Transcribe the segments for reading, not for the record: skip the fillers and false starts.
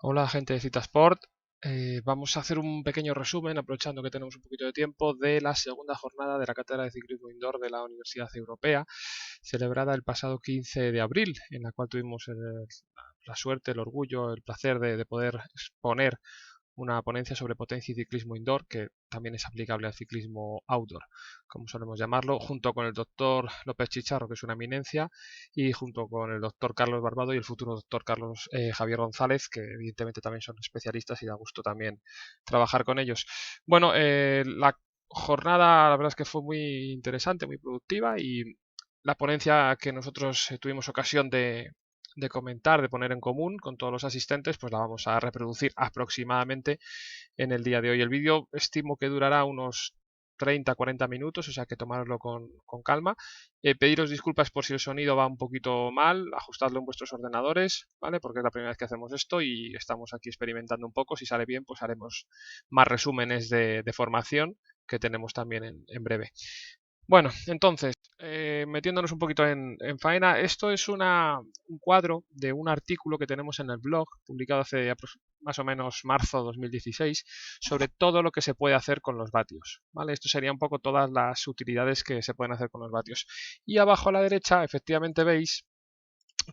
Hola gente de Citasport. Vamos a hacer un pequeño resumen, aprovechando que tenemos un poquito de tiempo, de la segunda jornada de la Cátedra de Ciclismo Indoor de la Universidad Europea, celebrada el pasado 15 de abril, en la cual tuvimos la suerte, el orgullo, el placer de poder exponer una ponencia sobre potencia y ciclismo indoor, que también es aplicable al ciclismo outdoor, como solemos llamarlo, junto con el doctor López Chicharro, que es una eminencia, y junto con el doctor Carlos Barbado y el futuro doctor Carlos Javier González, que evidentemente también son especialistas y da gusto también trabajar con ellos. Bueno, la jornada la verdad es que fue muy interesante, muy productiva, y la ponencia que nosotros tuvimos ocasión de comentar, de poner en común con todos los asistentes, pues la vamos a reproducir aproximadamente en el día de hoy. El vídeo estimo que durará unos 30-40 minutos, o sea que tomarlo con calma. Pediros disculpas por si el sonido va un poquito mal, ajustadlo en vuestros ordenadores, ¿vale? Porque es la primera vez que hacemos esto y estamos aquí experimentando un poco. Si sale bien, pues haremos más resúmenes de formación que tenemos también en breve. Bueno, entonces, metiéndonos un poquito en faena, esto es un cuadro de un artículo que tenemos en el blog, publicado hace más o menos marzo 2016, sobre todo lo que se puede hacer con los vatios, ¿vale? Esto sería un poco todas las utilidades que se pueden hacer con los vatios. Y abajo a la derecha, efectivamente veis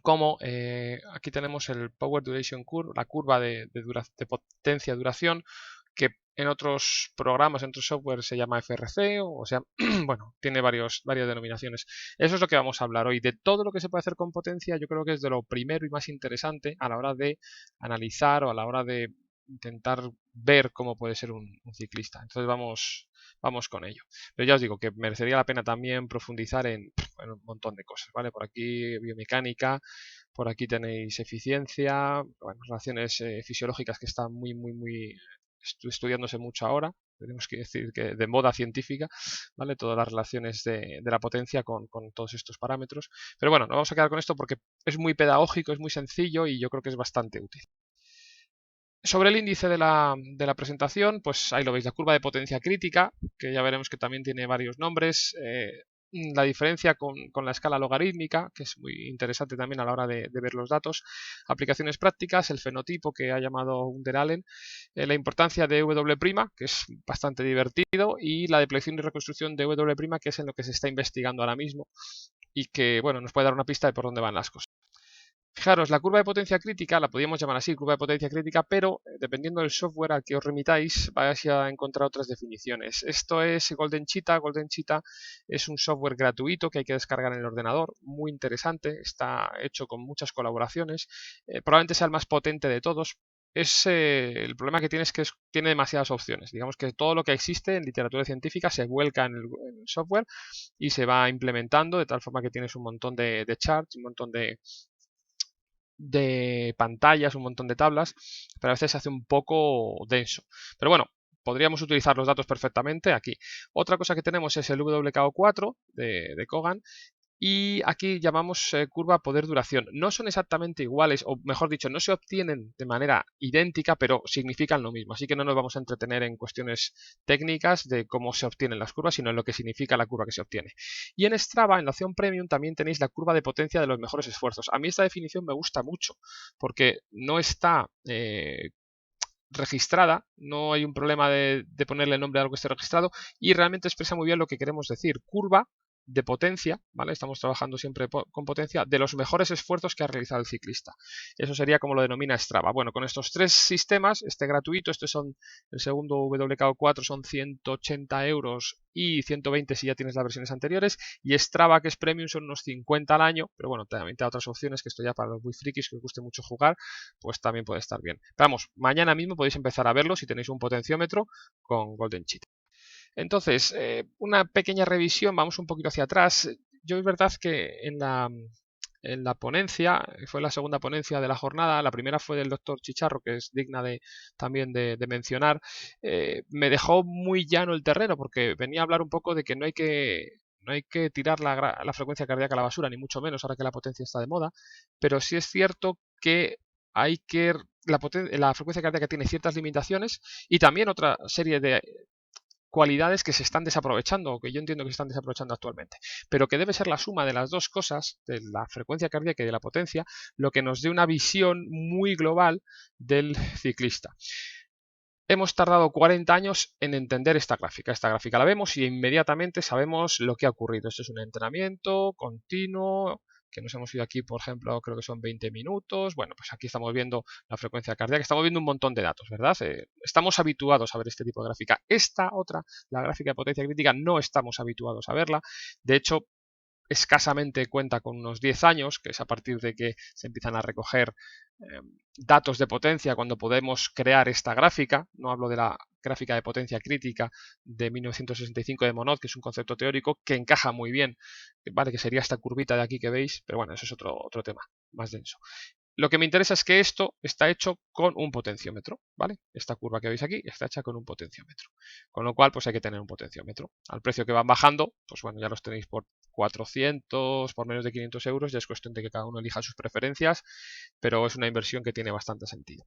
cómo aquí tenemos el Power Duration Curve, la curva de potencia-duración, que en otros programas, en otros software se llama FRC, o sea, bueno, tiene varias denominaciones. Eso es lo que vamos a hablar hoy. De todo lo que se puede hacer con potencia, yo creo que es de lo primero y más interesante a la hora de analizar o a la hora de intentar ver cómo puede ser un ciclista. Entonces vamos con ello. Pero ya os digo que merecería la pena también profundizar en un montón de cosas, ¿vale? Por aquí biomecánica, por aquí tenéis eficiencia, bueno, relaciones fisiológicas que están muy estudiándose mucho ahora, tenemos que decir que de moda científica, ¿vale? Todas las relaciones de la potencia con todos estos parámetros. Pero bueno, nos vamos a quedar con esto porque es muy pedagógico, es muy sencillo y yo creo que es bastante útil. Sobre el índice de la presentación, pues ahí lo veis, la curva de potencia crítica, que ya veremos que también tiene varios nombres. La diferencia con la escala logarítmica, que es muy interesante también a la hora de ver los datos. Aplicaciones prácticas, el fenotipo que ha llamado Underallen, la importancia de W', que es bastante divertido, y la deplección y reconstrucción de W', que es en lo que se está investigando ahora mismo y que, bueno, nos puede dar una pista de por dónde van las cosas. Fijaros, la curva de potencia crítica, la podríamos llamar así, curva de potencia crítica, pero dependiendo del software al que os remitáis, vais a encontrar otras definiciones. Esto es Golden Cheetah. Golden Cheetah es un software gratuito que hay que descargar en el ordenador, muy interesante, está hecho con muchas colaboraciones, probablemente sea el más potente de todos. El problema que tiene es que tiene demasiadas opciones. Digamos que todo lo que existe en literatura científica se vuelca en el software y se va implementando de tal forma que tienes un montón de charts, un montón de pantallas, un montón de tablas, pero a veces se hace un poco denso. Pero bueno, podríamos utilizar los datos perfectamente aquí. Otra cosa que tenemos es el WKO4 de Kogan, y aquí llamamos curva poder-duración. No son exactamente iguales, o mejor dicho, no se obtienen de manera idéntica, pero significan lo mismo. Así que no nos vamos a entretener en cuestiones técnicas de cómo se obtienen las curvas, sino en lo que significa la curva que se obtiene. Y en Strava, en la opción Premium, también tenéis la curva de potencia de los mejores esfuerzos. A mí esta definición me gusta mucho, porque no está registrada, no hay un problema de ponerle nombre a algo que esté registrado y realmente expresa muy bien lo que queremos decir. Curva de potencia, ¿vale? Estamos trabajando siempre con potencia de los mejores esfuerzos que ha realizado el ciclista. Eso sería como lo denomina Strava. Bueno, con estos tres sistemas, este gratuito, son el segundo WKO4 son 180 euros y 120 si ya tienes las versiones anteriores, y Strava, que es Premium, son unos 50 al año, pero bueno, también te da otras opciones, que esto ya para los muy frikis que os guste mucho jugar, pues también puede estar bien. Vamos, mañana mismo podéis empezar a verlo si tenéis un potenciómetro con Golden Cheetah. Entonces, una pequeña revisión, vamos un poquito hacia atrás. Yo es verdad que en la ponencia, fue la segunda ponencia de la jornada, la primera fue del doctor Chicharro, que es digna también de mencionar, me dejó muy llano el terreno, porque venía a hablar un poco de que no hay que tirar la frecuencia cardíaca a la basura, ni mucho menos ahora que la potencia está de moda, pero sí es cierto que hay que la frecuencia cardíaca tiene ciertas limitaciones y también otra serie de cualidades que se están desaprovechando o que yo entiendo que se están desaprovechando actualmente, pero que debe ser la suma de las dos cosas, de la frecuencia cardíaca y de la potencia, lo que nos dé una visión muy global del ciclista. Hemos tardado 40 años en entender esta gráfica. Esta gráfica la vemos y inmediatamente sabemos lo que ha ocurrido. Esto es un entrenamiento continuo, que nos hemos ido aquí, por ejemplo, creo que son 20 minutos. Bueno, pues aquí estamos viendo la frecuencia cardíaca, estamos viendo un montón de datos, ¿verdad? Estamos habituados a ver este tipo de gráfica. Esta otra, la gráfica de potencia crítica, no estamos habituados a verla. De hecho, escasamente cuenta con unos 10 años, que es a partir de que se empiezan a recoger datos de potencia cuando podemos crear esta gráfica. No hablo de la gráfica de potencia crítica de 1965 de Monod, que es un concepto teórico que encaja muy bien, ¿vale? Que sería esta curvita de aquí que veis, pero bueno, eso es otro tema más denso. Lo que me interesa es que esto está hecho con un potenciómetro, ¿vale? Esta curva que veis aquí está hecha con un potenciómetro. Con lo cual, pues hay que tener un potenciómetro. Al precio que van bajando, pues bueno, ya los tenéis por 400, por menos de 500 euros. Ya es cuestión de que cada uno elija sus preferencias, pero es una inversión que tiene bastante sentido.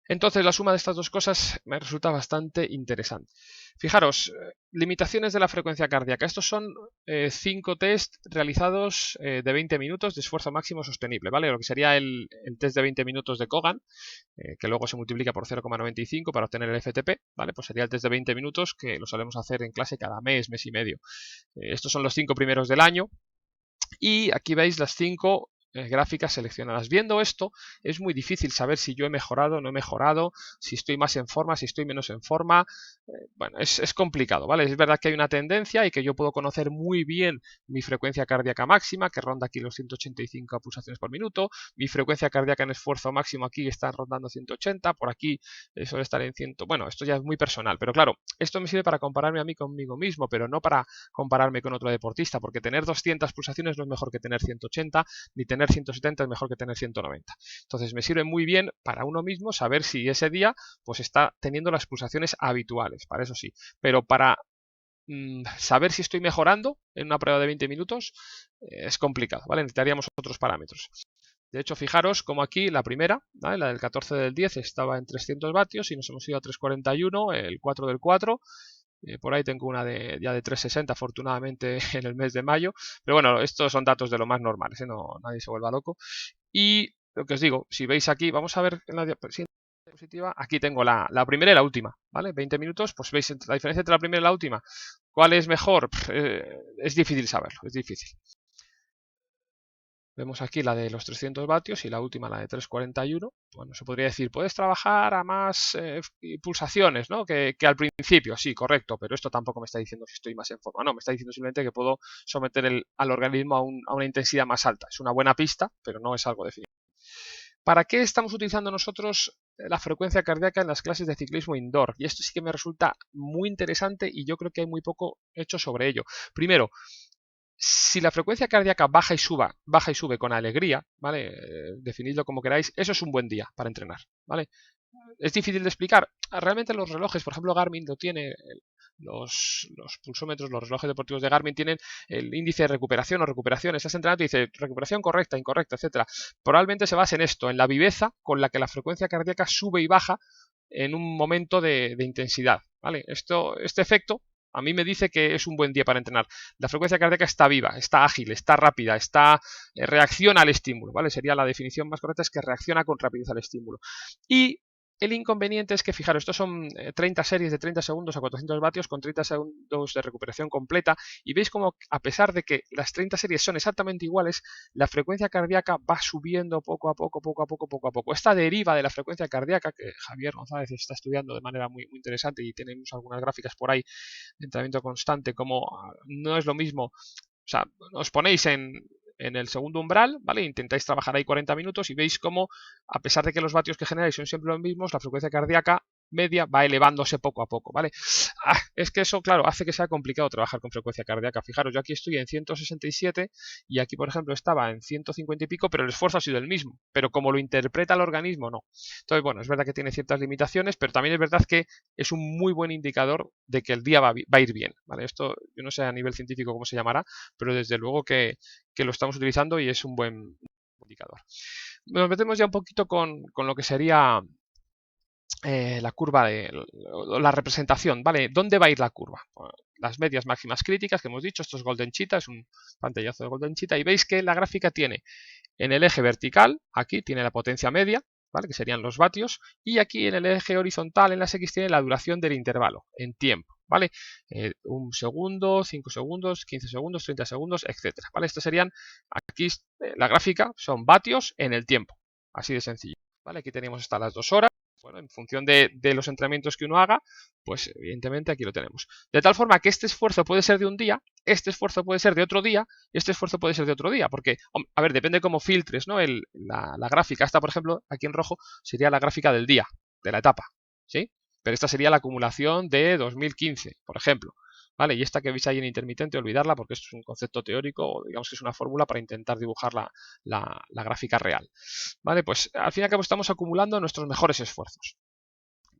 Entonces, la suma de estas dos cosas me resulta bastante interesante. Fijaros, limitaciones de la frecuencia cardíaca. Estos son 5 test realizados de 20 minutos de esfuerzo máximo sostenible, ¿vale? Lo que sería el test de 20 minutos de Kogan, que luego se multiplica por 0,95 para obtener el FTP, ¿vale? Pues sería el test de 20 minutos que lo solemos hacer en clase cada mes, mes y medio. Estos son los 5 primeros del año. Y aquí veis las 5 gráficas seleccionadas. Viendo esto, es muy difícil saber si yo he mejorado o no he mejorado, si estoy más en forma, si estoy menos en forma. Bueno, es complicado, ¿vale? Es verdad que hay una tendencia y que yo puedo conocer muy bien mi frecuencia cardíaca máxima, que ronda aquí los 185 pulsaciones por minuto. Mi frecuencia cardíaca en esfuerzo máximo aquí está rondando 180, por aquí suele estar en 100. Bueno, esto ya es muy personal, pero claro, esto me sirve para compararme a mí conmigo mismo, pero no para compararme con otro deportista, porque tener 200 pulsaciones no es mejor que tener 180, ni tener 170 es mejor que tener 190. Entonces me sirve muy bien para uno mismo saber si ese día pues está teniendo las pulsaciones habituales, para eso sí, pero para saber si estoy mejorando en una prueba de 20 minutos es complicado, ¿vale? Necesitaríamos otros parámetros. De hecho, fijaros como aquí la primera, ¿vale? La del 14 del 10 estaba en 300 vatios y nos hemos ido a 341, el 4 del 4. Por ahí tengo una ya de 360 afortunadamente en el mes de mayo, pero bueno, estos son datos de lo más normales, no, nadie se vuelva loco. Y lo que os digo, si veis aquí, vamos a ver en la diapositiva, aquí tengo la primera y la última, ¿vale? 20 minutos, pues veis la diferencia entre la primera y la última. ¿Cuál es mejor? Es difícil saberlo, es difícil. Vemos aquí la de los 300 vatios y la última, la de 341. Bueno, se podría decir, puedes trabajar a más pulsaciones, ¿no? que al principio, sí, correcto, pero esto tampoco me está diciendo si estoy más en forma. No, me está diciendo simplemente que puedo someter al organismo a una intensidad más alta. Es una buena pista, pero no es algo definitivo. ¿Para qué estamos utilizando nosotros la frecuencia cardíaca en las clases de ciclismo indoor? Y esto sí que me resulta muy interesante y yo creo que hay muy poco hecho sobre ello. Primero, si la frecuencia cardíaca baja y sube con alegría, ¿vale? Definidlo como queráis, eso es un buen día para entrenar, ¿vale? Es difícil de explicar. Realmente los relojes, por ejemplo Garmin lo tiene, los pulsómetros, los relojes deportivos de Garmin tienen el índice de recuperación o recuperación. Estás entrenando y dice recuperación correcta, incorrecta, etcétera. Probablemente se basa en esto, en la viveza con la que la frecuencia cardíaca sube y baja en un momento de intensidad, ¿vale? Este efecto a mí me dice que es un buen día para entrenar. La frecuencia cardíaca está viva, está ágil, está rápida, reacciona al estímulo, ¿vale? Sería la definición más correcta, es que reacciona con rapidez al estímulo. Y el inconveniente es que, fijaros, estos son 30 series de 30 segundos a 400 vatios con 30 segundos de recuperación completa y veis como a pesar de que las 30 series son exactamente iguales, la frecuencia cardíaca va subiendo poco a poco. Esta deriva de la frecuencia cardíaca, que Javier González está estudiando de manera muy, muy interesante y tenemos algunas gráficas por ahí de entrenamiento constante, como no es lo mismo, o sea, os ponéis en el segundo umbral, ¿vale? Intentáis trabajar ahí 40 minutos y veis cómo, a pesar de que los vatios que generáis son siempre los mismos, la frecuencia cardíaca media va elevándose poco a poco, ¿vale? Es que eso, claro, hace que sea complicado trabajar con frecuencia cardíaca. Fijaros, yo aquí estoy en 167 y aquí, por ejemplo, estaba en 150 y pico, pero el esfuerzo ha sido el mismo. Pero como lo interpreta el organismo, no. Entonces, bueno, es verdad que tiene ciertas limitaciones, pero también es verdad que es un muy buen indicador de que el día va a ir bien, ¿vale? Esto, yo no sé a nivel científico cómo se llamará, pero desde luego que lo estamos utilizando y es un buen indicador. Nos metemos ya un poquito con lo que sería la curva la representación, ¿vale? ¿Dónde va a ir la curva? Bueno, las medias máximas críticas que hemos dicho, esto es Golden Cheetah, es un pantallazo de Golden Cheetah, y veis que la gráfica tiene en el eje vertical, aquí tiene la potencia media, ¿vale? Que serían los vatios, y aquí en el eje horizontal, en las X, tiene la duración del intervalo, en tiempo, ¿vale? 1 segundo, 5 segundos, 15 segundos, 30 segundos, etcétera, ¿vale? Estos serían, aquí la gráfica son vatios en el tiempo, así de sencillo, ¿vale? Aquí tenemos hasta las 2 horas. Bueno, en función de los entrenamientos que uno haga, pues evidentemente aquí lo tenemos. De tal forma que este esfuerzo puede ser de un día, este esfuerzo puede ser de otro día, y este esfuerzo puede ser de otro día, porque, a ver, depende cómo filtres, ¿no? La gráfica. Esta, por ejemplo, aquí en rojo, sería la gráfica del día, de la etapa, ¿sí? Pero esta sería la acumulación de 2015, por ejemplo. ¿Vale? Y esta que veis ahí en intermitente, olvidarla porque esto es un concepto teórico, o digamos que es una fórmula para intentar dibujar la gráfica real. ¿Vale? Pues al fin y al cabo estamos acumulando nuestros mejores esfuerzos.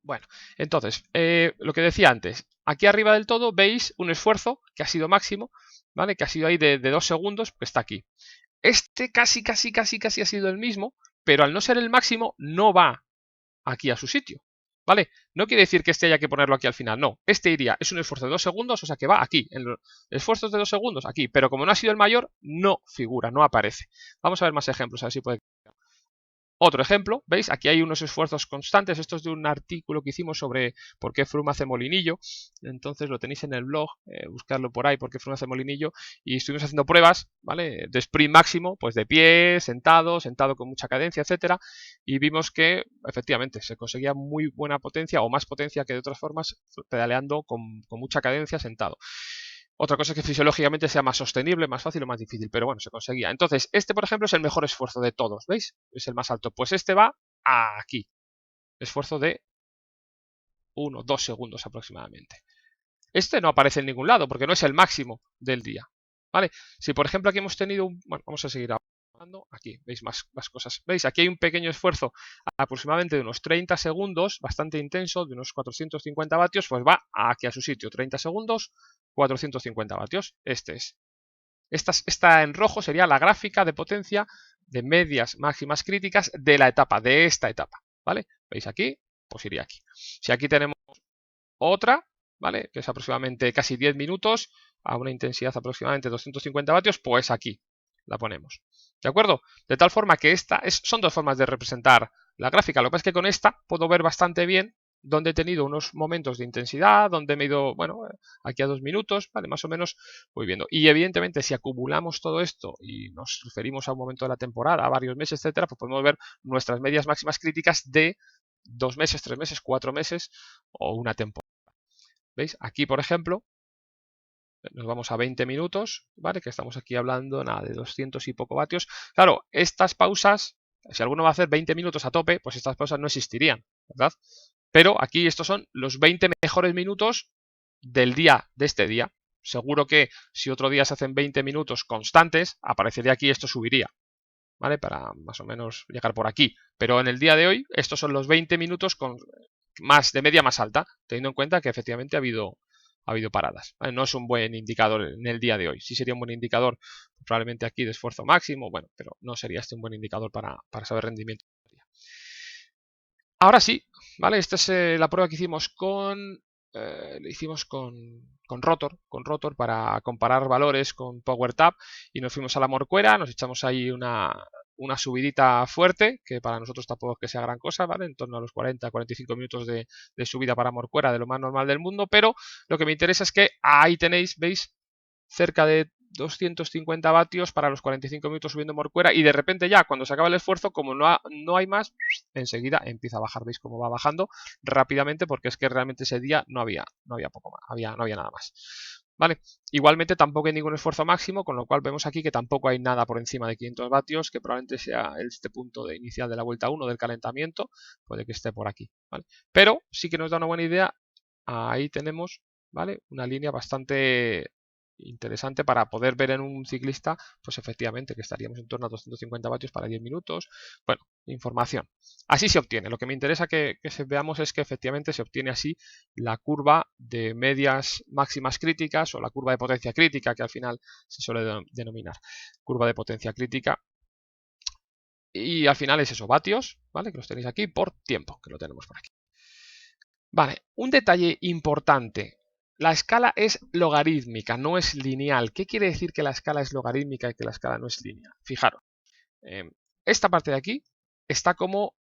Bueno, entonces, lo que decía antes, aquí arriba del todo veis un esfuerzo que ha sido máximo, ¿vale? Que ha sido ahí de 2 segundos, que está aquí. Este casi ha sido el mismo, pero al no ser el máximo, no va aquí a su sitio. ¿Vale? No quiere decir que este haya que ponerlo aquí al final, no. Este iría, es un esfuerzo de 2 segundos, o sea que va aquí. En los esfuerzos de 2 segundos, aquí. Pero como no ha sido el mayor, no figura, no aparece. Vamos a ver más ejemplos, a ver si puede. Otro ejemplo, ¿veis? Aquí hay unos esfuerzos constantes. Esto es de un artículo que hicimos sobre por qué Froome hace molinillo. Entonces lo tenéis en el blog, buscarlo por ahí, por qué Froome hace molinillo. Y estuvimos haciendo pruebas, ¿vale? De sprint máximo, pues de pie, sentado con mucha cadencia, etcétera. Y vimos que efectivamente se conseguía muy buena potencia o más potencia que de otras formas pedaleando con mucha cadencia sentado. Otra cosa es que fisiológicamente sea más sostenible, más fácil o más difícil, pero bueno, se conseguía. Entonces, este, por ejemplo, es el mejor esfuerzo de todos, ¿veis? Es el más alto. Pues este va aquí. Esfuerzo de 1, 2 segundos aproximadamente. Este no aparece en ningún lado porque no es el máximo del día, ¿vale? Si, por ejemplo, aquí hemos tenido un... Bueno, vamos a seguir hablando. Aquí veis más cosas. ¿Veis? Aquí hay un pequeño esfuerzo aproximadamente de unos 30 segundos, bastante intenso, de unos 450 vatios, pues va aquí a su sitio. 30 segundos, 450 vatios. Este es. Esta en rojo sería la gráfica de potencia de medias máximas críticas de la etapa, de esta etapa, ¿vale? ¿Veis aquí? Pues iría aquí. Si aquí tenemos otra, ¿vale? Que es aproximadamente casi 10 minutos a una intensidad aproximadamente 250 vatios, pues aquí la ponemos. ¿De acuerdo? De tal forma que son dos formas de representar la gráfica. Lo que pasa es que con esta puedo ver bastante bien donde he tenido unos momentos de intensidad, donde me he ido, bueno, aquí a 2 minutos, ¿vale? Más o menos voy viendo. Y evidentemente, si acumulamos todo esto y nos referimos a un momento de la temporada, a varios meses, etcétera, pues podemos ver nuestras medias máximas críticas de 2 meses, 3 meses, 4 meses o una temporada. ¿Veis? Aquí, por ejemplo, nos vamos a 20 minutos, ¿vale? Que estamos aquí hablando, nada, de 200 y poco vatios. Claro, estas pausas, si alguno va a hacer 20 minutos a tope, pues estas pausas no existirían, ¿verdad? Pero aquí estos son los 20 mejores minutos del día, de este día. Seguro que si otro día se hacen 20 minutos constantes, aparecería aquí y esto subiría, ¿vale? Para más o menos llegar por aquí. Pero en el día de hoy, estos son los 20 minutos con más de media más alta, teniendo en cuenta que efectivamente ha habido paradas, ¿vale? No es un buen indicador en el día de hoy. Sí sería un buen indicador probablemente aquí de esfuerzo máximo, bueno, pero no sería este un buen indicador para saber rendimiento. Ahora sí, ¿vale? Esta es la prueba que hicimos lo hicimos con Rotor para comparar valores con PowerTab y nos fuimos a la Morcuera, nos echamos ahí una subidita fuerte, que para nosotros tampoco es que sea gran cosa, ¿vale? En torno a los 40-45 minutos de subida para Morcuera, de lo más normal del mundo, pero lo que me interesa es que ahí tenéis, ¿veis? Cerca de 250 vatios para los 45 minutos subiendo Morcuera y de repente ya cuando se acaba el esfuerzo, como no hay más, enseguida empieza a bajar. ¿Veis cómo va bajando rápidamente? Porque es que realmente ese día no había poco más, no había nada más. ¿Vale? Igualmente tampoco hay ningún esfuerzo máximo, con lo cual vemos aquí que tampoco hay nada por encima de 500 vatios, que probablemente sea este punto de inicial de la vuelta 1 del calentamiento, puede que esté por aquí, ¿vale? Pero sí que nos da una buena idea, ahí tenemos, ¿vale? Una línea bastante interesante para poder ver en un ciclista, pues efectivamente que estaríamos en torno a 250 vatios para 10 minutos. Bueno, información. Así se obtiene. Lo que me interesa que veamos es que efectivamente se obtiene así la curva de medias máximas críticas o la curva de potencia crítica, que al final se suele denominar curva de potencia crítica. Y al final es eso, vatios, ¿vale? Que los tenéis aquí por tiempo, que lo tenemos por aquí. Vale, un detalle importante. La escala es logarítmica, no es lineal. ¿Qué quiere decir que la escala es logarítmica y que la escala no es lineal? Fijaros, eh, esta parte de aquí está como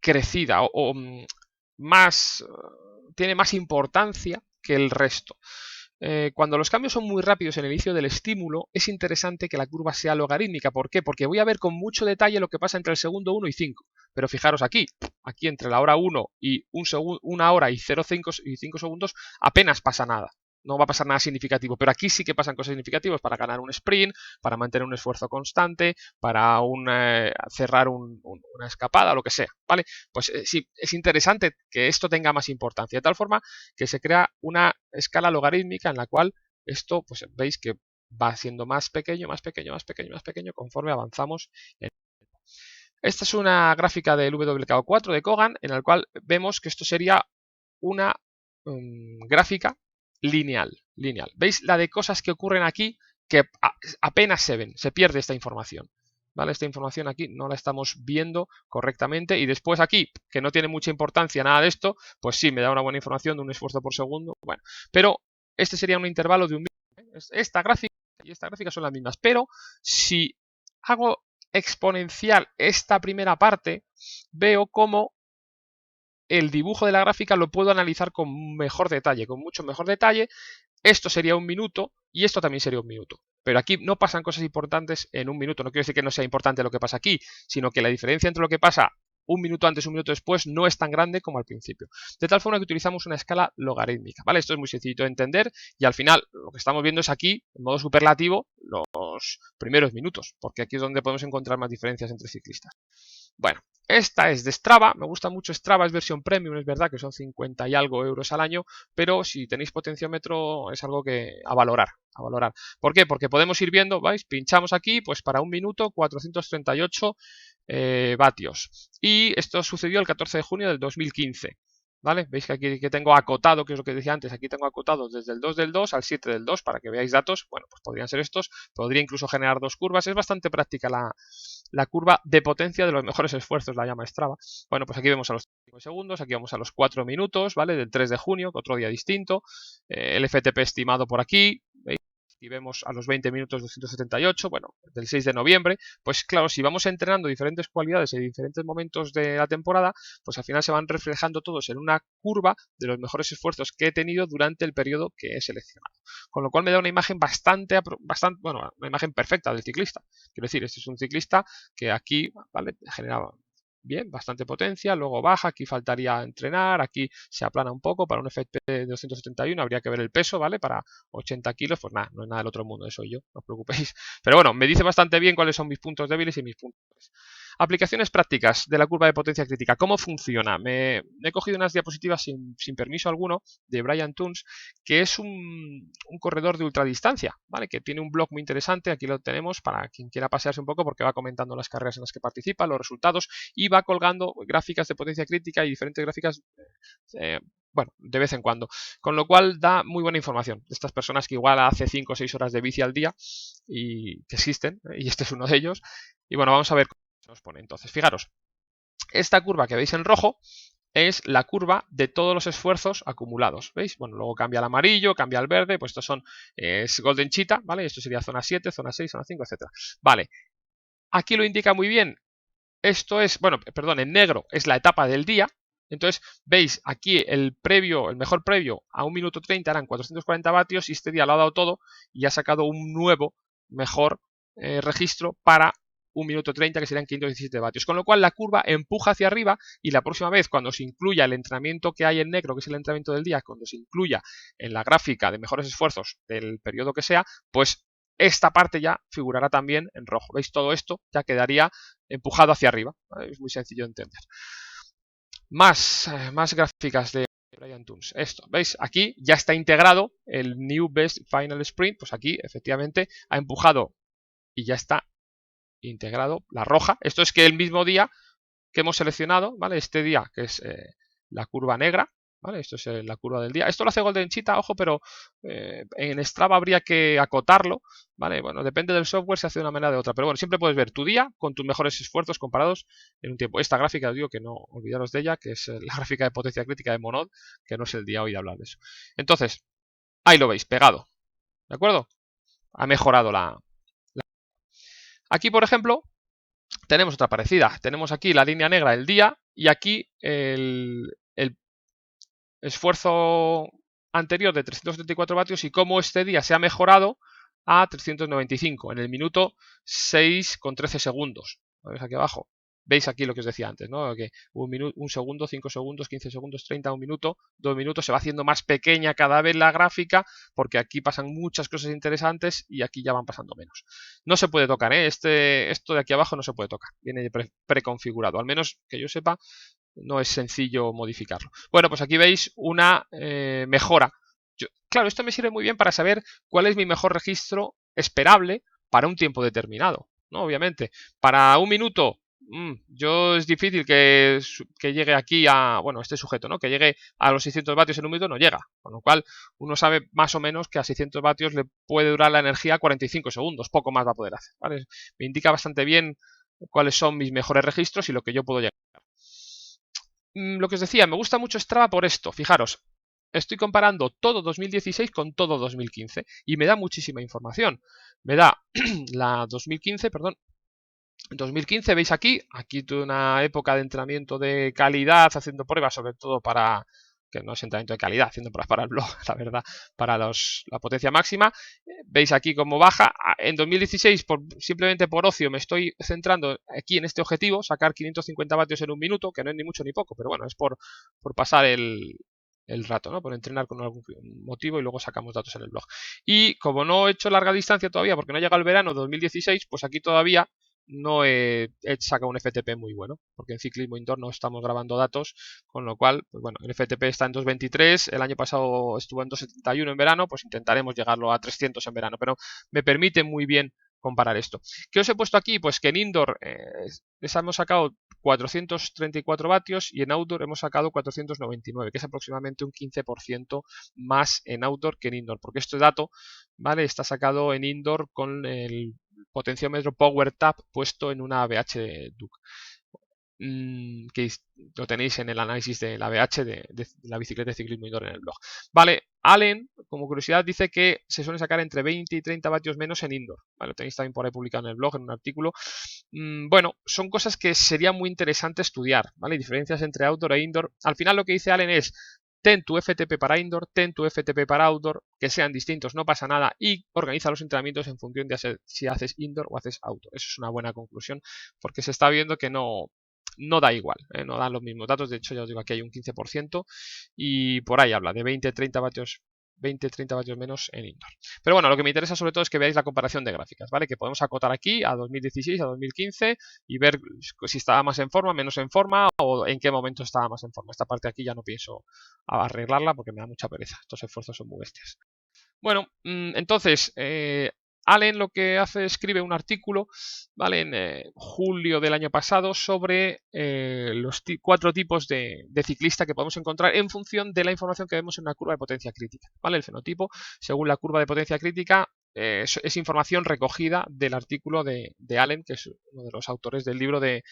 crecida más, tiene más importancia que el resto. Cuando los cambios son muy rápidos en el inicio del estímulo, es interesante que la curva sea logarítmica. ¿Por qué? Porque voy a ver con mucho detalle lo que pasa entre el segundo 1 y 5. Pero fijaros aquí entre la hora 1 y una hora y 0,5 segundos apenas pasa nada. No va a pasar nada significativo, pero aquí sí que pasan cosas significativas para ganar un sprint, para mantener un esfuerzo constante, para cerrar una escapada, lo que sea, ¿vale? Pues sí, es interesante que esto tenga más importancia, de tal forma que se crea una escala logarítmica en la cual esto, pues veis que va siendo más pequeño, más pequeño, más pequeño, más pequeño conforme avanzamos. Esta es una gráfica del WKO4 de Kogan en la cual vemos que esto sería una gráfica lineal. ¿Veis la de cosas que ocurren aquí que apenas se ven? Se pierde esta información. ¿Vale? Esta información aquí no la estamos viendo correctamente y después aquí, que no tiene mucha importancia nada de esto, pues sí, me da una buena información de un esfuerzo por segundo. Bueno, pero este sería un intervalo de un minuto. Esta gráfica y esta gráfica son las mismas, pero si hago exponencial esta primera parte, veo cómo el dibujo de la gráfica lo puedo analizar con mejor detalle, con mucho mejor detalle. Esto sería un minuto y esto también sería un minuto. Pero aquí no pasan cosas importantes en un minuto. No quiero decir que no sea importante lo que pasa aquí, sino que la diferencia entre lo que pasa un minuto antes y un minuto después no es tan grande como al principio. De tal forma que utilizamos una escala logarítmica, ¿vale? Esto es muy sencillo de entender y al final lo que estamos viendo es aquí, en modo superlativo, los primeros minutos, porque aquí es donde podemos encontrar más diferencias entre ciclistas. Bueno, esta es de Strava, me gusta mucho Strava, es versión premium, es verdad que son 50 y algo euros al año, pero si tenéis potenciómetro es algo que a valorar, a valorar. ¿Por qué? Porque podemos ir viendo, ¿vais? Pinchamos aquí, pues para un minuto 438 vatios. Y esto sucedió el 14 de junio del 2015. ¿Vale? Veis que aquí que tengo acotado, que es lo que decía antes, aquí tengo acotado desde el 2 del 2 al 7 del 2 para que veáis datos. Bueno, pues podrían ser estos, podría incluso generar dos curvas. Es bastante práctica la curva de potencia de los mejores esfuerzos, la llama Strava. Bueno, pues aquí vemos a los 5 segundos, aquí vamos a los 4 minutos, ¿vale? Del 3 de junio, otro día distinto. El FTP estimado por aquí, ¿veis? Y vemos a los 20 minutos 278, bueno, del 6 de noviembre, pues claro, si vamos entrenando diferentes cualidades en diferentes momentos de la temporada, pues al final se van reflejando todos en una curva de los mejores esfuerzos que he tenido durante el periodo que he seleccionado. Con lo cual me da una imagen bueno, una imagen perfecta del ciclista. Quiero decir, este es un ciclista que aquí, ¿vale? Generaba bien, bastante potencia, luego baja, aquí faltaría entrenar, aquí se aplana un poco, para un FTP de 271 habría que ver el peso, ¿vale? Para 80 kilos, pues nada, no es nada del otro mundo, eso soy yo, no os preocupéis. Pero bueno, me dice bastante bien cuáles son mis puntos débiles y mis puntos. Aplicaciones prácticas de la curva de potencia crítica. ¿Cómo funciona? Me he cogido unas diapositivas sin permiso alguno de Brian Toons, que es un corredor de ultradistancia, ¿vale? Que tiene un blog muy interesante, aquí lo tenemos para quien quiera pasearse un poco porque va comentando las carreras en las que participa, los resultados y va colgando gráficas de potencia crítica y diferentes gráficas bueno, de vez en cuando. Con lo cual da muy buena información de estas personas que igual hace 5 o 6 horas de bici al día y que existen, y este es uno de ellos. Y bueno, vamos a ver cómo se nos pone. Entonces, fijaros, esta curva que veis en rojo es la curva de todos los esfuerzos acumulados, ¿veis? Bueno, luego cambia al amarillo, cambia al verde, pues estos son es Golden Cheetah, ¿vale? Esto sería zona 7, zona 6, zona 5, etcétera. Vale, aquí lo indica muy bien. Esto es, bueno, perdón, en negro es la etapa del día. Entonces, veis aquí el mejor previo a 1 minuto 30 eran 440 vatios y este día lo ha dado todo y ha sacado un nuevo mejor registro para 1 minuto 30 que serían 517 vatios. Con lo cual la curva empuja hacia arriba y la próxima vez cuando se incluya el entrenamiento que hay en negro, que es el entrenamiento del día, cuando se incluya en la gráfica de mejores esfuerzos del periodo que sea, pues esta parte ya figurará también en rojo. ¿Veis? Todo esto ya quedaría empujado hacia arriba. ¿Vale? Es muy sencillo de entender. Más gráficas de Brian Toons. Esto, ¿veis? Aquí ya está integrado el New Best Final Sprint. Pues aquí efectivamente ha empujado y ya está integrado la roja. Esto es que el mismo día que hemos seleccionado, ¿vale? Este día que es la curva negra, ¿vale? Esto es la curva del día. Esto lo hace Golden Cheetah, ojo, pero en Strava habría que acotarlo, ¿vale? Bueno, depende del software, se hace de una manera o de otra. Pero bueno, siempre puedes ver tu día con tus mejores esfuerzos comparados en un tiempo. Esta gráfica, os digo que no olvidaros de ella, que es la gráfica de potencia crítica de Monod, que no es el día hoy de hablar de eso. Entonces, ahí lo veis, pegado, ¿de acuerdo? Ha mejorado la... Aquí, por ejemplo, tenemos otra parecida. Tenemos aquí la línea negra, el día, y aquí el esfuerzo anterior de 374 vatios y cómo este día se ha mejorado a 395 en el minuto 6,13 segundos. ¿Veis aquí abajo? Veis aquí lo que os decía antes, ¿no? Que un segundo, 5 segundos, 15 segundos, 30, 1 minuto, 2 minutos, se va haciendo más pequeña cada vez la gráfica porque aquí pasan muchas cosas interesantes y aquí ya van pasando menos. No se puede tocar, ¿eh? Esto de aquí abajo no se puede tocar, viene preconfigurado, al menos que yo sepa, no es sencillo modificarlo. Bueno, pues aquí veis una mejora. Claro, esto me sirve muy bien para saber cuál es mi mejor registro esperable para un tiempo determinado, ¿no? Obviamente, para un minuto, yo es difícil que llegue aquí a, bueno, este sujeto, ¿no? Que llegue a los 600 vatios en un minuto, no llega. Con lo cual, uno sabe más o menos que a 600 vatios le puede durar la energía 45 segundos, poco más va a poder hacer, ¿vale? Me indica bastante bien cuáles son mis mejores registros y lo que yo puedo llegar. Lo que os decía, me gusta mucho Strava por esto. Fijaros, estoy comparando todo 2016 con todo 2015 y me da muchísima información. Me da la 2015, perdón. 2015, veis aquí tuve una época de entrenamiento de calidad, haciendo pruebas, sobre todo para, que no es entrenamiento de calidad, haciendo pruebas para el blog, la verdad, para la potencia máxima. Veis aquí cómo baja. En 2016, simplemente por ocio, me estoy centrando aquí en este objetivo, sacar 550 vatios en un minuto, que no es ni mucho ni poco, pero bueno, es por pasar el rato, ¿no? Por entrenar con algún motivo y luego sacamos datos en el blog. Y como no he hecho larga distancia todavía, porque no ha llegado el verano 2016, pues aquí todavía no he sacado un FTP muy bueno, porque en ciclismo indoor no estamos grabando datos, con lo cual, pues bueno, el FTP está en 2.23, el año pasado estuvo en 2.71 en verano, pues intentaremos llegarlo a 300 en verano, pero me permite muy bien comparar esto. ¿Qué os he puesto aquí? Pues que en indoor les hemos sacado 434 vatios y en outdoor hemos sacado 499, que es aproximadamente un 15% más en outdoor que en indoor, porque este dato, ¿vale? Está sacado en indoor con el potenciómetro PowerTap puesto en una ABH Duke. Que lo tenéis en el análisis de la ABH de la bicicleta de ciclismo indoor en el blog. Vale, Allen, como curiosidad, dice que se suele sacar entre 20 y 30 vatios menos en indoor. Vale, lo tenéis también por ahí publicado en el blog, en un artículo. Bueno, son cosas que sería muy interesante estudiar, ¿vale? Diferencias entre outdoor e indoor. Al final lo que dice Allen es: ten tu FTP para indoor, ten tu FTP para outdoor, que sean distintos, no pasa nada, y organiza los entrenamientos en función de si haces indoor o haces outdoor. Eso es una buena conclusión, porque se está viendo que no da igual, no dan los mismos datos. De hecho, ya os digo, aquí hay un 15% y por ahí habla de 20-30 vatios 20-30 vatios menos en indoor. Pero bueno, lo que me interesa sobre todo es que veáis la comparación de gráficas, ¿vale? Que podemos acotar aquí a 2016, a 2015 y ver si estaba más en forma, menos en forma o en qué momento estaba más en forma. Esta parte aquí ya no pienso arreglarla porque me da mucha pereza. Estos esfuerzos son muy bestias. Bueno, entonces, Allen lo que hace, escribe un artículo, ¿vale? En julio del año pasado sobre los 4 tipos de ciclista que podemos encontrar en función de la información que vemos en una curva de potencia crítica, ¿vale? El fenotipo, según la curva de potencia crítica, es información recogida del artículo de Allen, que es uno de los autores del libro de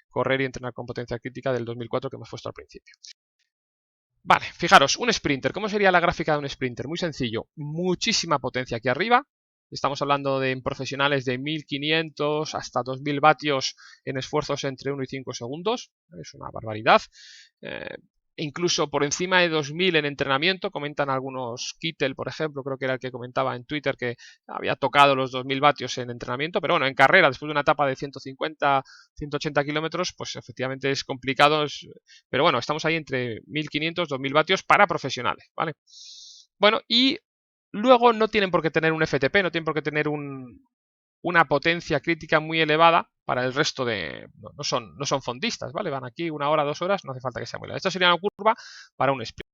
Correr y entrenar con potencia crítica del 2004 que hemos puesto al principio. Vale, fijaros, un sprinter. ¿Cómo sería la gráfica de un sprinter? Muy sencillo. Muchísima potencia aquí arriba. Estamos hablando de profesionales de 1500 hasta 2000 vatios en esfuerzos entre 1 y 5 segundos. Es una barbaridad. Incluso por encima de 2000 en entrenamiento. Comentan algunos, Kittel, por ejemplo, creo que era el que comentaba en Twitter que había tocado los 2000 vatios en entrenamiento. Pero bueno, en carrera, después de una etapa de 150, 180 kilómetros, pues efectivamente es complicado. Pero bueno, estamos ahí entre 1500, 2000 vatios para profesionales, ¿vale? Bueno, y luego no tienen por qué tener un FTP, no tienen por qué tener una potencia crítica muy elevada para el resto de... No son fondistas, ¿vale? Van aquí 1 hora, 2 horas, no hace falta que sea muy larga. Esta sería una curva para un sprint.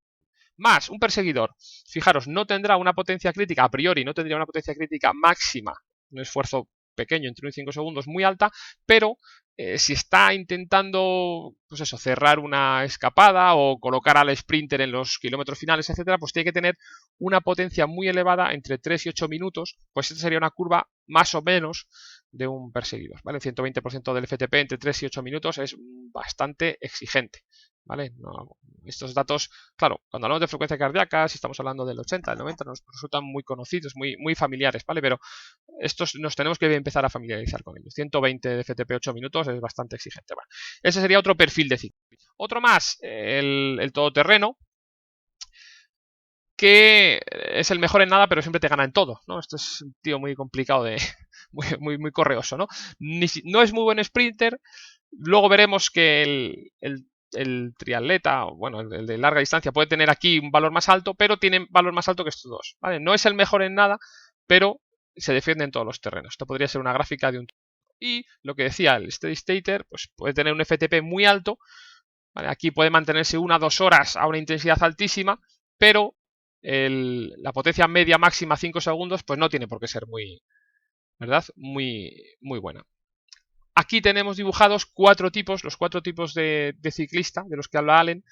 Más, un perseguidor. Fijaros, no tendrá una potencia crítica, a priori, no tendría una potencia crítica máxima, un esfuerzo pequeño, entre 1 y 5 segundos, muy alta, pero si está intentando, pues eso, cerrar una escapada o colocar al sprinter en los kilómetros finales, etcétera, pues tiene que tener una potencia muy elevada entre 3 y 8 minutos, pues esta sería una curva más o menos de un perseguidor, ¿vale? 120% del FTP entre 3 y 8 minutos es bastante exigente, ¿vale? No, estos datos, claro, cuando hablamos de frecuencia cardíaca, si estamos hablando del 80, del 90, nos resultan muy conocidos, muy familiares, ¿vale? Pero estos nos tenemos que empezar a familiarizar con ellos. 120 de FTP 8 minutos es bastante exigente. Bueno, ese sería otro perfil de ciclo. Otro más, el todoterreno, que es el mejor en nada, pero siempre te gana en todo, ¿no? Este es un tío muy complicado de... muy correoso, ¿no? No es muy buen sprinter. Luego veremos que el triatleta, bueno, el de larga distancia puede tener aquí un valor más alto, pero tiene valor más alto que estos dos, ¿vale? No es el mejor en nada, pero se defiende en todos los terrenos. Esto podría ser una gráfica de un... Y lo que decía, el steady stater, pues puede tener un FTP muy alto, ¿vale? Aquí puede mantenerse 1 o 2 horas a una intensidad altísima, pero la potencia media máxima 5 segundos, pues no tiene por qué ser muy, ¿verdad? Muy buena. Aquí tenemos dibujados los 4 tipos de ciclista de los que habla Allen,